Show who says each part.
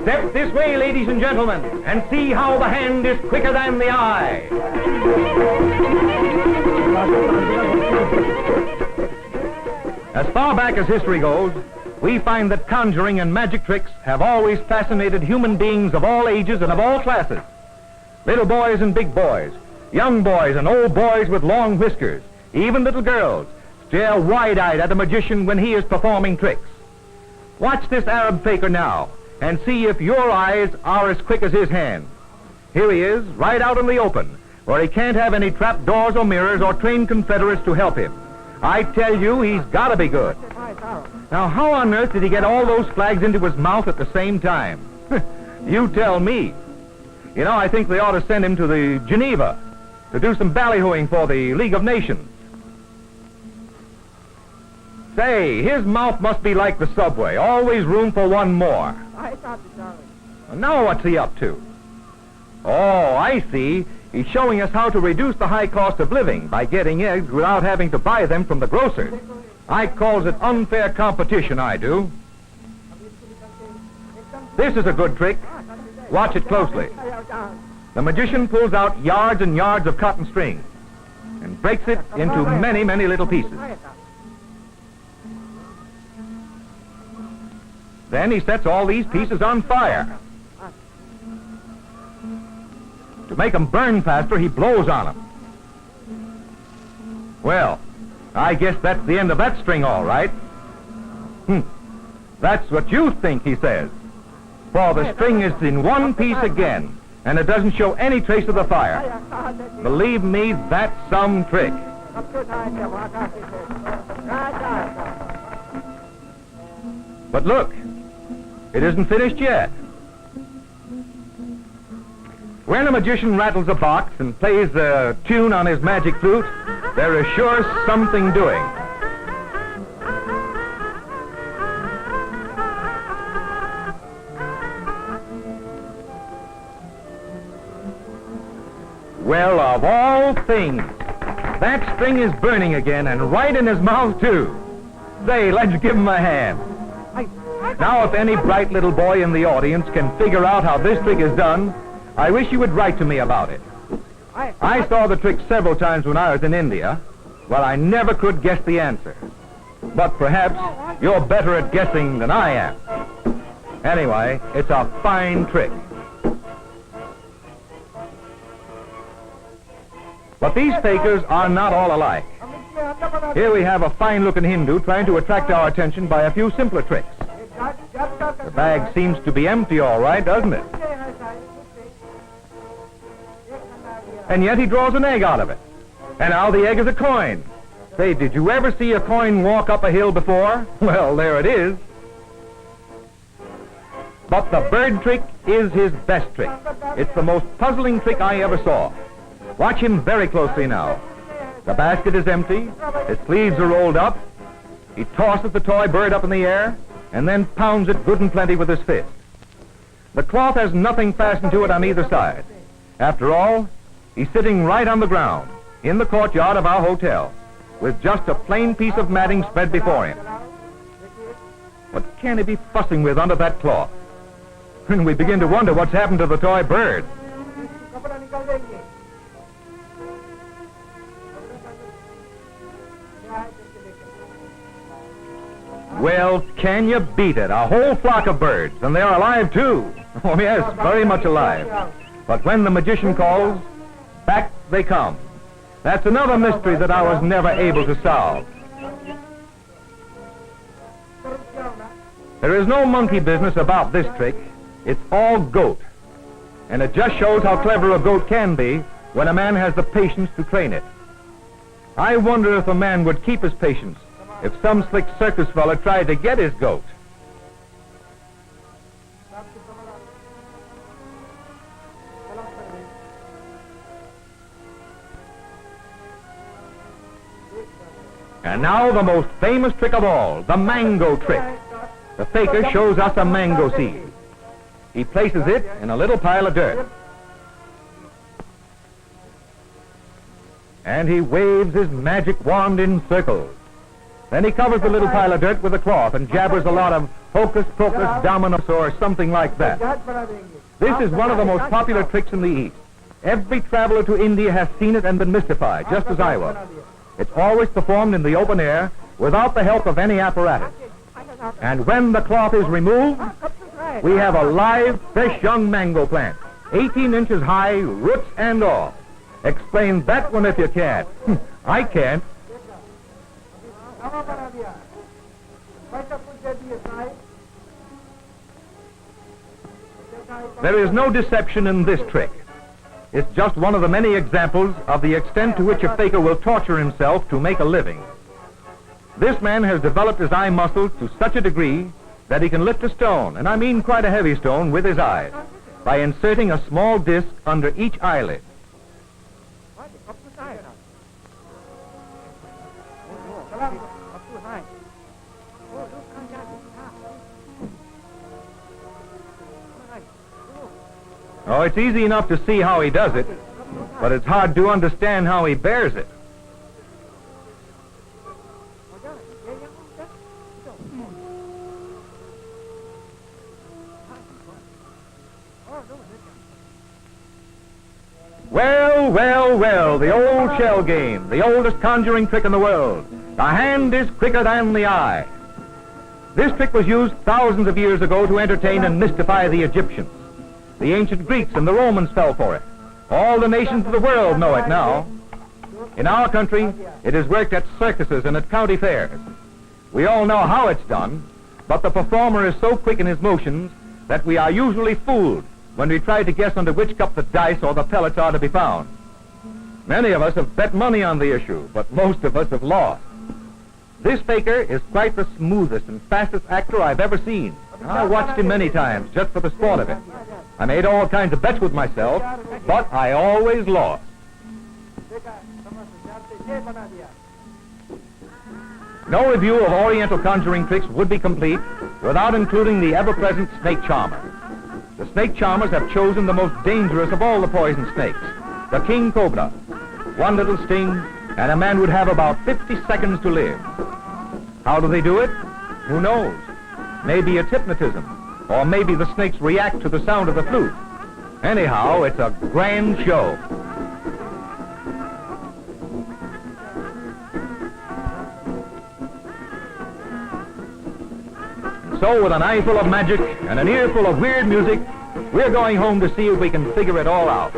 Speaker 1: Step this way, ladies and gentlemen, and see how the hand is quicker than the eye. As far back as history goes, we find that conjuring and magic tricks have always fascinated human beings of all ages and of all classes. Little boys and big boys, young boys and old boys with long whiskers, even little girls, stare wide-eyed at a magician when he is performing tricks. Watch this Arab faker now and see if your eyes are as quick as his hand. Here he is, right out in the open, where he can't have any trap doors or mirrors or trained confederates to help him. I tell you, he's got to be good. Now, how on earth did he get all those flags into his mouth at the same time? You tell me. You know, I think they ought to send him to the Geneva to do some ballyhooing for the League of Nations. Say, his mouth must be like the subway, always room for one more. Now what's he up to? Oh, I see. He's showing us how to reduce the high cost of living by getting eggs without having to buy them from the grocers. I calls it unfair competition, I do. This is a good trick. Watch it closely. The magician pulls out yards and yards of cotton string and breaks it into many, many little pieces. Then he sets all these pieces on fire. To make them burn faster, he blows on them. Well, I guess that's the end of that string, all right. That's what you think, he says. For the string is in one piece again, and it doesn't show any trace of the fire. Believe me, that's some trick. But look, it isn't finished yet. When a magician rattles a box and plays a tune on his magic flute, there is sure something doing. Well, of all things, that string is burning again, and right in his mouth, too. Say, let's give him a hand. Now, if any bright little boy in the audience can figure out how this trick is done, I wish you would write to me about it. I saw the trick several times when I was in India. Well, I never could guess the answer. But perhaps you're better at guessing than I am. Anyway, it's a fine trick. But these fakers are not all alike. Here we have a fine-looking Hindu trying to attract our attention by a few simpler tricks. The bag seems to be empty, all right, doesn't it? And yet he draws an egg out of it. And now the egg is a coin. Say, did you ever see a coin walk up a hill before? Well, there it is. But the bird trick is his best trick. It's the most puzzling trick I ever saw. Watch him very closely now. The basket is empty, his sleeves are rolled up. He tosses the toy bird up in the air and then pounds it good and plenty with his fist. The cloth has nothing fastened to it on either side. After all, he's sitting right on the ground in the courtyard of our hotel with just a plain piece of matting spread before him. What can he be fussing with under that cloth? And we begin to wonder what's happened to the toy bird. Well, can you beat it? A whole flock of birds, and they're alive, too. Oh, yes, very much alive. But when the magician calls, back they come. That's another mystery that I was never able to solve. There is no monkey business about this trick. It's all goat. And it just shows how clever a goat can be when a man has the patience to train it. I wonder if a man would keep his patience if some slick circus fella tried to get his goat. And now the most famous trick of all, the mango trick. The faker shows us a mango seed. He places it in a little pile of dirt. And he waves his magic wand in circles. Then he covers the little pile of dirt with a cloth and jabbers a lot of hocus pocus dominus or something like that. This is one of the most popular tricks in the East. Every traveler to India has seen it and been mystified, just as I was. It's always performed in the open air without the help of any apparatus. And when the cloth is removed, we have a live, fresh young mango plant, 18 inches high, roots and all. Explain that one if you can. I can't. There is no deception in this trick. It's just one of the many examples of the extent to which a faker will torture himself to make a living. This man has developed his eye muscles to such a degree that he can lift a stone, and I mean quite a heavy stone, with his eyes, by inserting a small disc under each eyelid. Oh, it's easy enough to see how he does it, but it's hard to understand how he bears it. Well, well, well, the old shell game, the oldest conjuring trick in the world. The hand is quicker than the eye. This trick was used thousands of years ago to entertain and mystify the Egyptians. The ancient Greeks and the Romans fell for it. All the nations of the world know it now. In our country, it is worked at circuses and at county fairs. We all know how it's done, but the performer is so quick in his motions that we are usually fooled when we try to guess under which cup the dice or the pellets are to be found. Many of us have bet money on the issue, but most of us have lost. This faker is quite the smoothest and fastest actor I've ever seen. I watched him many times just for the sport of it. I made all kinds of bets with myself, but I always lost. No review of Oriental conjuring tricks would be complete without including the ever-present snake charmer. The snake charmers have chosen the most dangerous of all the poison snakes, the king cobra. One little sting, and a man would have about 50 seconds to live. How do they do it? Who knows? Maybe it's hypnotism, or maybe the snakes react to the sound of the flute. Anyhow, it's a grand show. So with an eye full of magic and an ear full of weird music, we're going home to see if we can figure it all out.